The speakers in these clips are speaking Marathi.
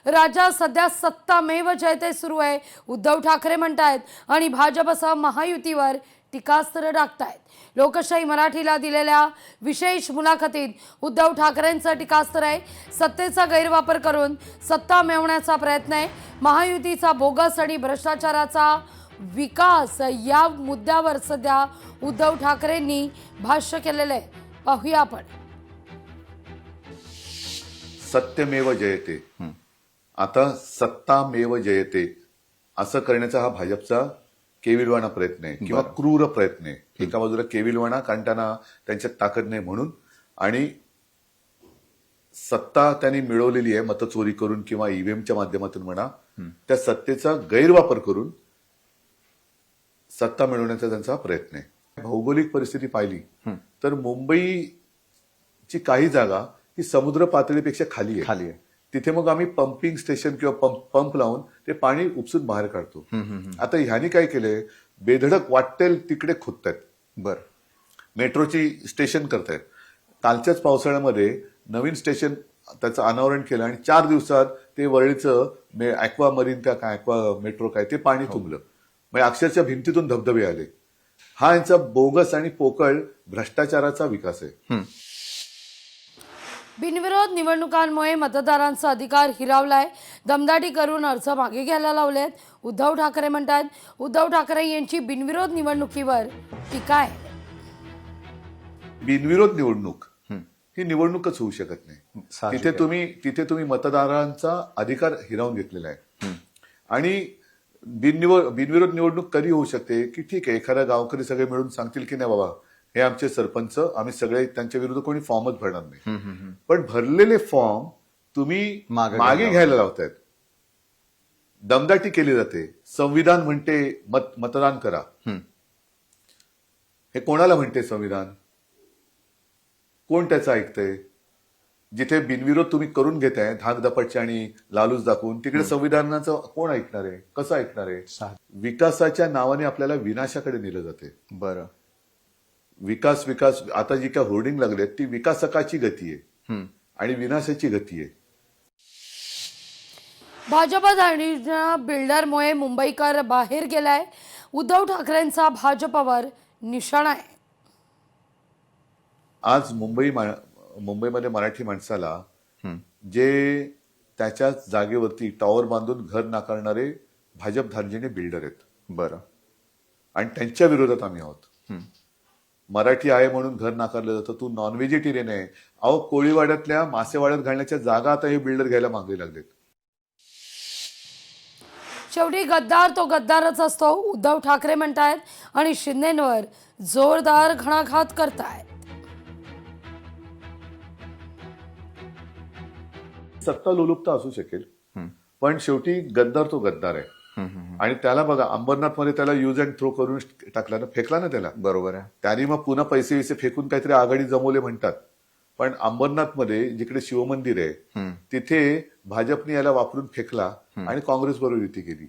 राज्यात सध्या सत्तामेव जयते सुरू आहे. उद्धव ठाकरे म्हणतायत आणि भाजपसह महायुतीवर टीकास्त्र टाकतायत. लोकशाही मराठीला दिलेल्या विशेष मुलाखतीत उद्धव ठाकरेंचं टीकास्त्र आहे. सत्तेचा गैरवापर करून सत्ता मिळवण्याचा प्रयत्न आहे. महायुतीचा बोगस आणि भ्रष्टाचाराचा विकास या मुद्द्यावर सध्या उद्धव ठाकरेंनी भाष्य केलेलं आहे. पाहूया आपण. सत्यमेव जयते. आता सत्तामेव जयते असं करण्याचा हा भाजपचा केविलवाणा प्रयत्न आहे किंवा क्रूर प्रयत्न आहे. एका बाजूला केविलवाणा, कारण त्यांना त्यांच्यात ताकद नाही म्हणून, आणि सत्ता त्यांनी मिळवलेली आहे मतचोरी करून किंवा ईव्हीएमच्या माध्यमातून म्हणा, त्या सत्तेचा गैरवापर करून सत्ता मिळवण्याचा त्यांचा प्रयत्न आहे. भौगोलिक परिस्थिती पाहिली तर मुंबईची काही जागा ही समुद्र पातळीपेक्षा खाली आहे. तिथे मग आम्ही पंपिंग स्टेशन किंवा पंप लावून ते पाणी उपसून बाहेर काढतो. आता ह्यानी काय केलंय, बेधडक वाटेल तिकडे खोदतायत. बरं, मेट्रोची स्टेशन करतायत. कालच्याच पावसाळ्यामध्ये नवीन स्टेशन त्याचं अनावरण केलं आणि 4 दिवसात ते वरळीचं ॲक्वा मरीन का काय ॲक्वा मेट्रो काय ते पाणी तुंबलं. म्हणजे अक्षरशः भिंतीतून धबधबे आले. हा यांचा बोगस आणि पोकळ भ्रष्टाचाराचा विकास आहे. बिनविरोध निवडणुकांमुळे मतदारांचा अधिकार हिरावलाय. दमदाटी करून अर्ज मागे घ्यायला लावलेत. उद्धव ठाकरे म्हणतात. उद्धव ठाकरे यांची बिनविरोध निवडणुकीवर टीका आहे. बिनविरोध निवडणूक ही निवडणूकच होऊ शकत नाही. तिथे तुम्ही मतदारांचा अधिकार हिरावून घेतलेला आहे. आणि बिनविरोध निवडणूक कधी होऊ शकते की ठीक आहे, एखादा गावकरी सगळे मिळून सांगतील की नाही बाबा हे आमचे सरपंच, आम्ही सगळे त्यांच्या विरुद्ध कोणी फॉर्मच भरणार नाही. पण भरलेले फॉर्म तुम्ही मागे घ्यायला लावतायत. दमदाटी केली जाते. संविधान म्हणते मतदान करा. हे कोणाला म्हणते संविधान? कोण त्याचं ऐकतंय? जिथे बिनविरोध तुम्ही करून घेताय धाकदपटचे आणि लालूच दाखवून, तिकडे संविधानाचं कोण ऐकणार आहे? कसं ऐकणार आहे? विकासाच्या नावाने आपल्याला विनाशाकडे नेलं जाते. बरं, विकास विकास आता जी काय होर्डिंग लागले ती विकासकाची गती आहे आणि विनाशाची गती आहे. भाजप बिल्डरमुळे मुंबईकर बाहेर गेलाय. उद्धव ठाकरेंचा भाजपवर निशाणा आहे. आज मुंबईमध्ये मराठी माणसाला जे त्याच्या जागेवरती टॉवर बांधून घर नाकारणारे भाजप धार्जिणे बिल्डर आहेत. बरं, आणि त्यांच्या विरोधात आम्ही आहोत. मराठी आहे म्हणून घर नाकारलं जातं. तू नॉन व्हेजिटेरियन आहे. अहो, कोळीवाड्यातल्या मासेवाड्यात घालण्याच्या जागा आता हे बिल्डर घ्यायला मागे लागलेत. शेवटी गद्दार तो गद्दारच असतो, उद्धव ठाकरे म्हणतायत आणि शिंदेंवर जोरदार घणाघात करतायत. सत्ता लोलुपता असू शकेल, पण शेवटी गद्दार तो गद्दार आहे. आणि त्याला बघा, अंबरनाथमध्ये त्याला यूज अँड थ्रो करून टाकला ना, फेकला ना त्याला. बरोबर आहे. त्यांनी मग पुन्हा पैसे फेकून काहीतरी आघाडी जमवले म्हणतात. पण अंबरनाथमध्ये जिकडे शिवमंदिर आहे तिथे भाजपने याला वापरून फेकला आणि काँग्रेस बरोबर युती केली.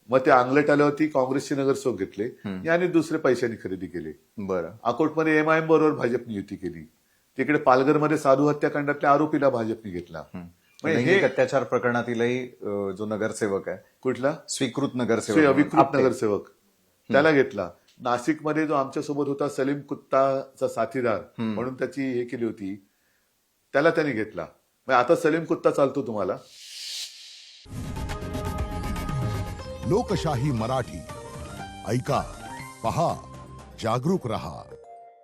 मग ते अंगलट आल्यावरती काँग्रेसचे नगरसेवक घेतले आणि दुसरे पैशांनी खरेदी केली. बरं, अकोटमध्ये MIM बरोबर भाजपने युती केली. तिकडे पालघरमध्ये साधू हत्याकांडातल्या आरोपीला भाजपने घेतला. हे अत्याचार प्रकरणातीलही जो नगरसेवक आहे, कुठला स्वीकृत नगरसेवक, अविकृत नगरसेवक, त्याला घेतला. नाशिकमध्ये जो आमच्यासोबत होता सलीम कुत्ताचा साथीदार म्हणून त्याची हे केली होती, त्याला त्यांनी घेतला. आता सलीम कुत्ता चालतो तुम्हाला. लोकशाही मराठी ऐका, पहा, जागरूक रहा.